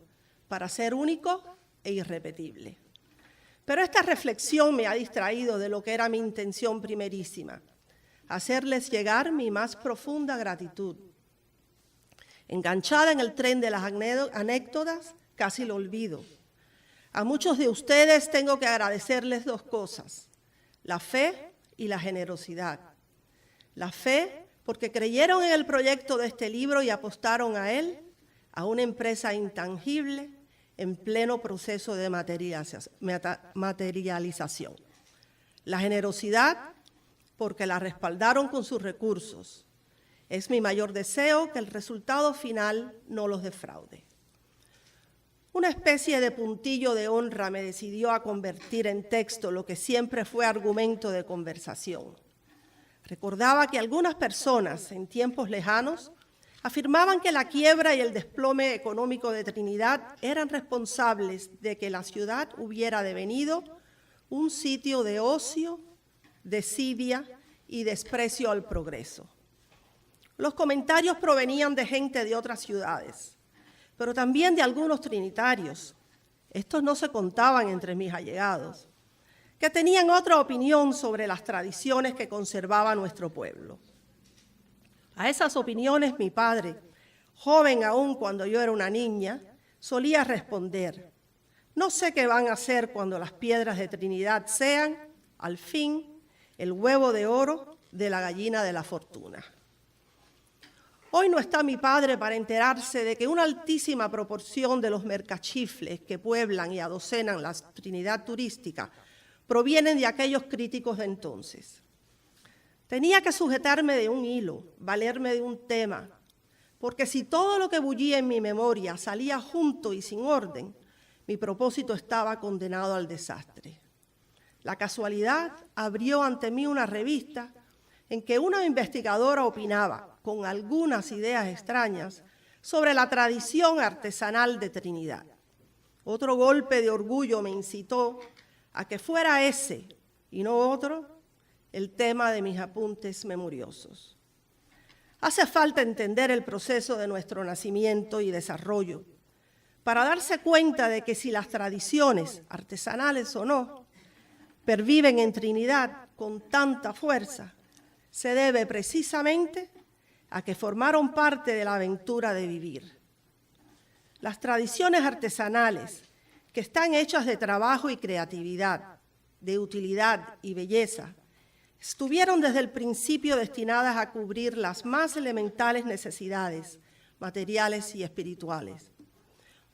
para ser único e irrepetible. Pero esta reflexión me ha distraído de lo que era mi intención primerísima, hacerles llegar mi más profunda gratitud. Enganchada en el tren de las anécdotas, casi lo olvido. A muchos de ustedes tengo que agradecerles 2 cosas, la fe y la generosidad. La fe porque creyeron en el proyecto de este libro y apostaron a él, a una empresa intangible en pleno proceso de materialización. La generosidad porque la respaldaron con sus recursos. Es mi mayor deseo que el resultado final no los defraude. Una especie de puntillo de honra me decidió a convertir en texto lo que siempre fue argumento de conversación. Recordaba que algunas personas en tiempos lejanos afirmaban que la quiebra y el desplome económico de Trinidad eran responsables de que la ciudad hubiera devenido un sitio de ocio, desidia y desprecio al progreso. Los comentarios provenían de gente de otras ciudades, pero también de algunos trinitarios. Estos no se contaban entre mis allegados, que tenían otra opinión sobre las tradiciones que conservaba nuestro pueblo. A esas opiniones mi padre, joven aún cuando yo era una niña, solía responder: no sé qué van a hacer cuando las piedras de Trinidad sean, al fin, el huevo de oro de la gallina de la fortuna. Hoy no está mi padre para enterarse de que una altísima proporción de los mercachifles que pueblan y adocenan la Trinidad turística provienen de aquellos críticos de entonces. Tenía que sujetarme de un hilo, valerme de un tema, porque si todo lo que bullía en mi memoria salía junto y sin orden, mi propósito estaba condenado al desastre. La casualidad abrió ante mí una revista en que una investigadora opinaba, con algunas ideas extrañas, sobre la tradición artesanal de Trinidad. Otro golpe de orgullo me incitó a que fuera ese, y no otro, el tema de mis apuntes memoriosos. Hace falta entender el proceso de nuestro nacimiento y desarrollo para darse cuenta de que si las tradiciones, artesanales o no, perviven en Trinidad con tanta fuerza, se debe precisamente a que formaron parte de la aventura de vivir. Las tradiciones artesanales, que están hechas de trabajo y creatividad, de utilidad y belleza, estuvieron desde el principio destinadas a cubrir las más elementales necesidades materiales y espirituales.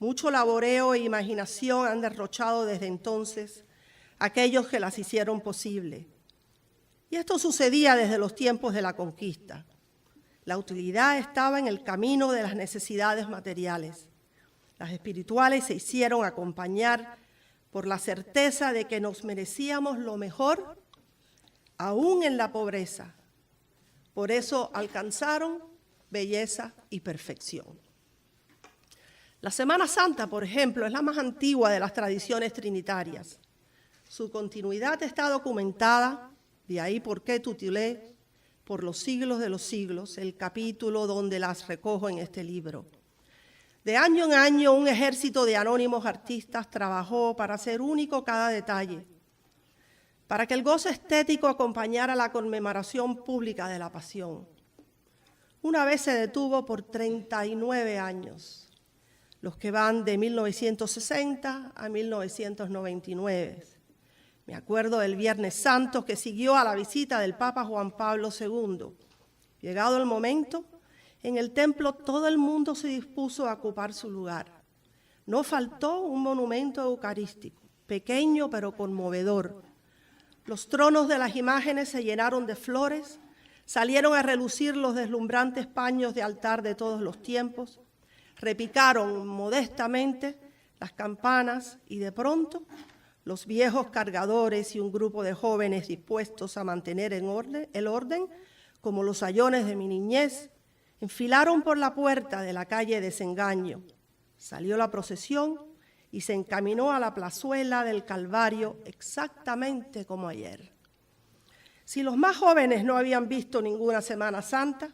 Mucho laboreo e imaginación han derrochado desde entonces aquellos que las hicieron posible. Y esto sucedía desde los tiempos de la conquista. La utilidad estaba en el camino de las necesidades materiales. Las espirituales se hicieron acompañar por la certeza de que nos merecíamos lo mejor, aún en la pobreza. Por eso alcanzaron belleza y perfección. La Semana Santa, por ejemplo, es la más antigua de las tradiciones trinitarias. Su continuidad está documentada, de ahí por qué titulé Por los siglos de los siglos, el capítulo donde las recojo en este libro. De año en año, un ejército de anónimos artistas trabajó para hacer único cada detalle, para que el gozo estético acompañara la conmemoración pública de la Pasión. Una vez se detuvo por 39 años, los que van de 1960 a 1999. Me acuerdo del Viernes Santo que siguió a la visita del Papa Juan Pablo II. Llegado el momento, en el templo todo el mundo se dispuso a ocupar su lugar. No faltó un monumento eucarístico, pequeño pero conmovedor. Los tronos de las imágenes se llenaron de flores, salieron a relucir los deslumbrantes paños de altar de todos los tiempos, repicaron modestamente las campanas y de pronto los viejos cargadores y un grupo de jóvenes dispuestos a mantener el orden, como los sayones de mi niñez, enfilaron por la puerta de la calle Desengaño. Salió la procesión y se encaminó a la plazuela del Calvario exactamente como ayer. Si los más jóvenes no habían visto ninguna Semana Santa,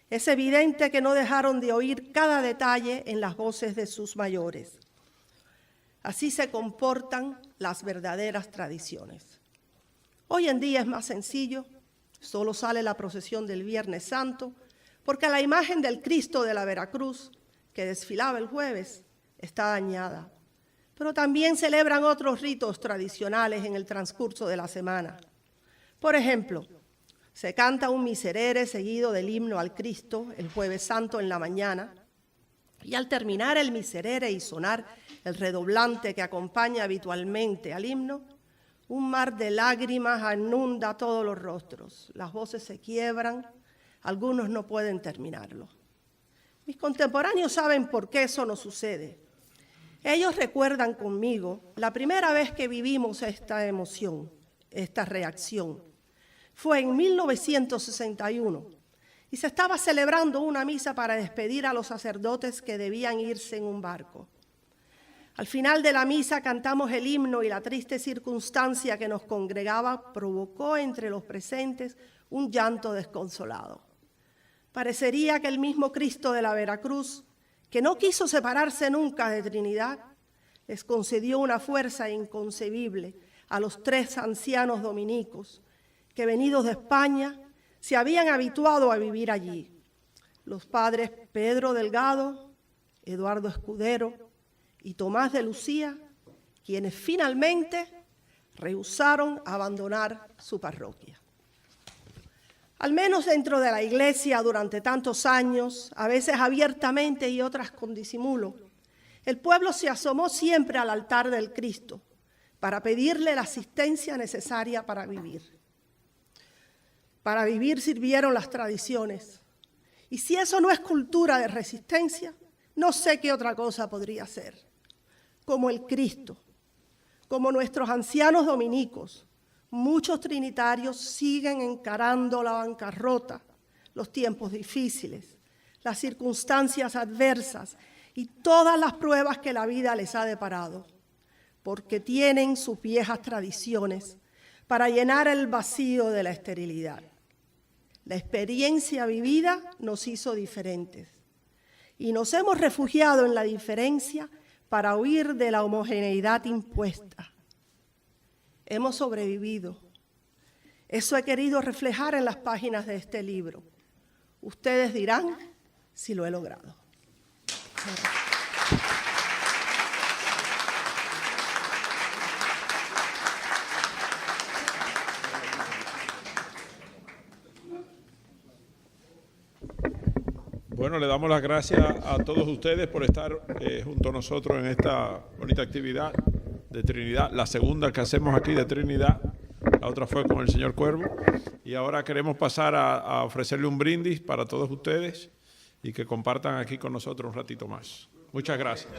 es evidente que no dejaron de oír cada detalle en las voces de sus mayores. Así se comportan las verdaderas tradiciones. Hoy en día es más sencillo, solo sale la procesión del Viernes Santo, porque la imagen del Cristo de la Veracruz, que desfilaba el jueves, está dañada. Pero también celebran otros ritos tradicionales en el transcurso de la semana. Por ejemplo, se canta un miserere seguido del himno al Cristo el Jueves Santo en la mañana, y al terminar el miserere y sonar el redoblante que acompaña habitualmente al himno, un mar de lágrimas inunda todos los rostros. Las voces se quiebran, algunos no pueden terminarlo. Mis contemporáneos saben por qué eso no sucede. Ellos recuerdan conmigo la primera vez que vivimos esta emoción, esta reacción. Fue en 1961 y se estaba celebrando una misa para despedir a los sacerdotes que debían irse en un barco. Al final de la misa cantamos el himno y la triste circunstancia que nos congregaba provocó entre los presentes un llanto desconsolado. Parecería que el mismo Cristo de la Veracruz, que no quiso separarse nunca de Trinidad, les concedió una fuerza inconcebible a los 3 ancianos dominicos que, venidos de España, se habían habituado a vivir allí. Los padres Pedro Delgado, Eduardo Escudero y Tomás de Lucía, quienes finalmente rehusaron abandonar su parroquia. Al menos dentro de la iglesia durante tantos años, a veces abiertamente y otras con disimulo, el pueblo se asomó siempre al altar del Cristo para pedirle la asistencia necesaria para vivir. Para vivir sirvieron las tradiciones. Y si eso no es cultura de resistencia, no sé qué otra cosa podría ser. Como el Cristo, como nuestros ancianos dominicos, muchos trinitarios siguen encarando la bancarrota, los tiempos difíciles, las circunstancias adversas y todas las pruebas que la vida les ha deparado, porque tienen sus viejas tradiciones para llenar el vacío de la esterilidad. La experiencia vivida nos hizo diferentes y nos hemos refugiado en la diferencia para huir de la homogeneidad impuesta. Hemos sobrevivido. Eso he querido reflejar en las páginas de este libro. Ustedes dirán si lo he logrado. Bueno, le damos las gracias a todos ustedes por estar junto a nosotros en esta bonita actividad de Trinidad, la segunda que hacemos aquí de Trinidad. la otra fue con el señor Cuervo. Y ahora queremos pasar a ofrecerle un brindis para todos ustedes y que compartan aquí con nosotros un ratito más. Muchas gracias.